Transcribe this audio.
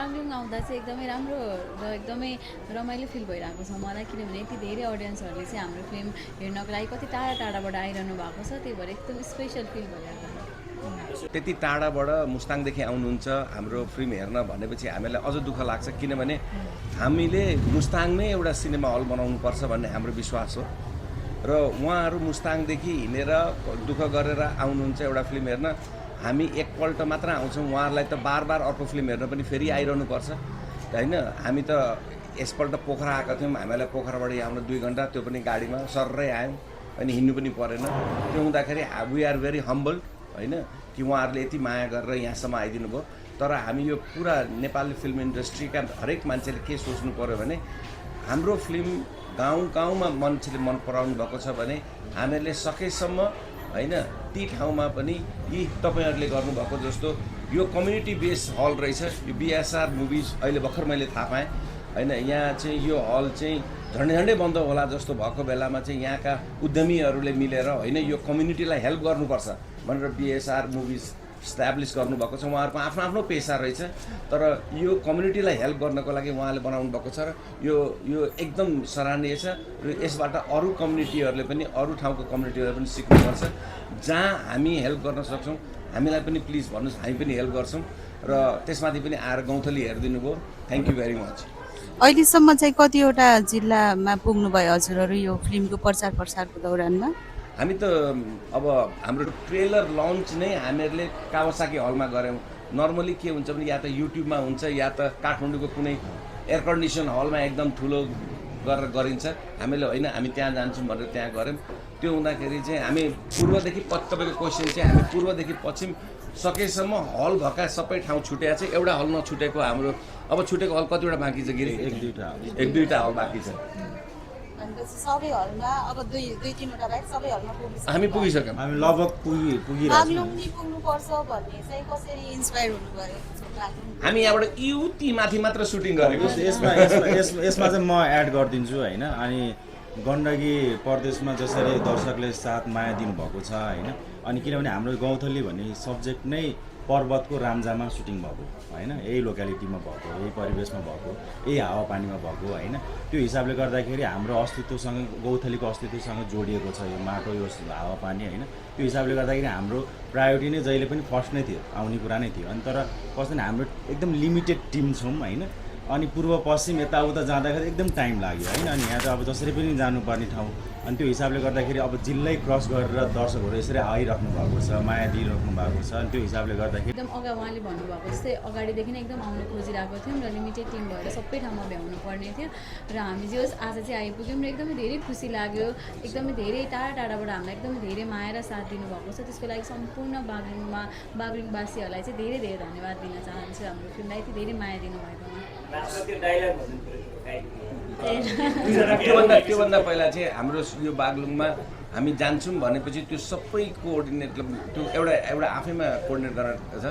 बागलुङ आउँदा चाहिँ एकदमै राम्रो र एकदमै रमाइलो फिल भइरहेको छ मलाई किनभने यति धेरै अडियन्सहरूले चाहिँ हाम्रो फिल्म हेर्नको लागि कति टाढा टाढाबाट आइरहनु भएको छ त्यही भएर एकदम स्पेसल फिल भइरहेको छ त्यति टाढाबाट मुस्ताङदेखि आउनुहुन्छ हाम्रो फिल्म हेर्न भनेपछि हामीलाई अझ दुःख लाग्छ किनभने हामीले मुस्ताङमै एउटा सिनेमा हल बनाउनुपर्छ भन्ने हाम्रो विश्वास हो र उहाँहरू मुस्ताङदेखि हिँडेर दुःख गरेर आउनुहुन्छ एउटा फिल्म हेर्न हामी एकपल्ट मात्र आउँछौँ उहाँहरूलाई त बार बार अर्को फिल्म हेर्न पनि फेरि आइरहनुपर्छ होइन हामी त यसपल्ट पोखरा आएका थियौँ हामीलाई पोखराबाट आउन 2 घन्टा त्यो पनि गाडीमा सर्रै आयौँ अनि हिँड्नु पनि परेन त्यो हुँदाखेरि वी आर भेरी हम्बल होइन कि उहाँहरूले यति माया गरेर यहाँसम्म आइदिनु भयो तर हामी यो पुरा नेपाली फिल्म इन्डस्ट्रीका हरेक मान्छेले के सोच्नु पर्यो भने हाम्रो फिल्म गाउँ गाउँमा मान्छेले मन पराउनु भएको छ भने हामीहरूले सकेसम्म होइन ती ठाउँमा पनि यी तपाईँहरूले गर्नुभएको जस्तो यो कम्युनिटी बेस हल रहेछ यो बिएसआर मुभिज अहिले भर्खर मैले थाहा पाएँ होइन यहाँ चाहिँ यो हल चाहिँ झन्डै झन्डै बन्द होला जस्तो भएको बेलामा चाहिँ यहाँका उद्यमीहरूले मिलेर होइन यो कम्युनिटीलाई हेल्प गर्नुपर्छ भनेर बिएसआर मुभिज इस्टाब्लिस गर्नुभएको छ उहाँहरूको आफ्नो आफ्नो पेसा रहेछ तर यो कम्युनिटीलाई हेल्प गर्नको लागि उहाँले बनाउनु भएको छ र यो एकदम सराहनीय छ र यसबाट अरू कम्युनिटीहरूले पनि अरू ठाउँको कम्युनिटीहरूले पनि सिक्नुपर्छ जहाँ हामी हेल्प गर्न सक्छौँ हामीलाई पनि प्लिज भन्नुहोस् हामी पनि हेल्प गर्छौँ र त्यसमाथि पनि आएर गौँथली हेरिदिनु भयो थ्याङ्क यू भेरी मच अहिलेसम्म चाहिँ कतिवटा जिल्लामा पुग्नुभयो हजुरहरू यो फिल्मको प्रचारको दौरानमा हामी त अब हाम्रो ट्रेलर लन्च नै हामीहरूले कावासाकी हलमा गऱ्यौँ नर्मली के हुन्छ भने या त युट्युबमा हुन्छ या त काठमाडौँको कुनै एयर कन्डिसन हलमा एकदम ठुलो गरेर गरिन्छ हामीले होइन हामी त्यहाँ जान्छौँ भनेर त्यहाँ गऱ्यौँ त्यो हुँदाखेरि चाहिँ हामी पूर्वदेखि तपाईँको क्वेसन चाहिँ हामी पूर्वदेखि पश्चिम सकेसम्म हल भएका सबै ठाउँ छुटेको छ एउटा हल नछुटेको हाम्रो अब छुटेको हल कतिवटा बाँकी छ गिरी एक दुईवटा हल बाँकी छ सबै हलमा अब दुई तीनवटा बाहेक सबै हलमा पुगिसक्यौँ हामी पुगिसक्यौँ हामी लगभग पुगिरहेछौँ बागलुङ नि पुग्नुपर्छ भन्ने चाहिँ कसरी इन्स्पायर हुनुभयो हामी यहाँबाट युति माथि मात्र सुटिङ गरेको यसमा चाहिँ म एड गरिदिन्छु होइन अनि गण्डकी प्रदेशमा जसरी दर्शकले साथ माया दिनुभएको छ होइन अनि किनभने हाम्रो गौँथली भन्ने सब्जेक्ट नै पर्वतको राम्जामा सुटिङ भएको होइन यही लोकालिटीमा भएको यही परिवेशमा भएको यही हावापानीमा भएको होइन त्यो हिसाबले गर्दाखेरि हाम्रो अस्तित्वसँग गौँथलीको अस्तित्वसँग जोडिएको छ यो माटो यो हावापानी होइन त्यो हिसाबले गर्दाखेरि हाम्रो प्रायोरिटी नै जहिले पनि फर्स्ट नै थियो आउने कुरा नै थियो अनि तर कस्तो भने हाम्रो एकदम लिमिटेड टिम छौँ होइन अनि पूर्व पश्चिम यताउता जाँदाखेरि एकदम टाइम लाग्यो होइन अनि यहाँ चाहिँ अब जसरी पनि जानुपर्ने ठाउँ अनि त्यो हिसाबले गर्दाखेरि अब जिल्लै क्रस गरेर दर्शकहरू यसरी आइराख्नु भएको छ माया दिइराख्नु भएको छ अनि त्यो हिसाबले गर्दाखेरि एकदम उहाँले भन्नुभएको जस्तै अगाडिदेखि नै एकदम आउनु खोजिरहेको थियौँ र लिमिटेड टिम भएर सबै ठाउँमा भ्याउनु पर्ने थियो र हामी जे होस् आज चाहिँ आइपुग्यौँ र एकदमै धेरै खुसी लाग्यो एकदमै धेरै टाढा टाढाबाट हामीलाई एकदमै धेरै माया र साथ दिनुभएको छ त्यसको लागि सम्पूर्ण बागलुङवासीहरूलाई चाहिँ धेरै धेरै धन्यवाद दिन चाहन्छु हाम्रो फिल्मलाई यति धेरै माया दिनुभएकोमा त्योभन्दा पहिला चाहिँ हाम्रो यो बागलुङमा हामी जान्छौँ भनेपछि त्यो सबै कोअर्डिनेट त्यो एउटा आफैमा कोअर्डिनेट गरेर छ